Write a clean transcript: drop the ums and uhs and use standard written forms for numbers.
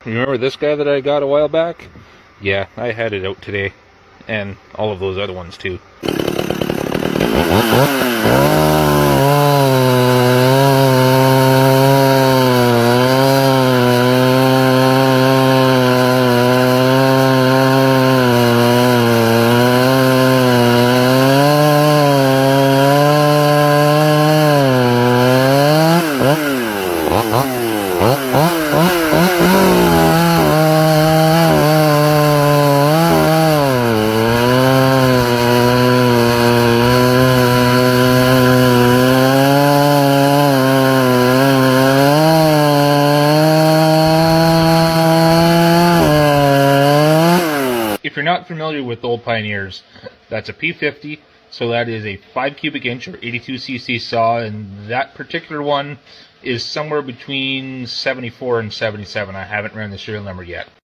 Remember this guy that I got a while back? Yeah, I had it out today. And all of those other ones too. If you're not familiar with old Pioneers, that's a P50, so that is a 5 cubic inch or 82cc saw, and that particular one is somewhere between 74 and 77. I haven't ran the serial number yet.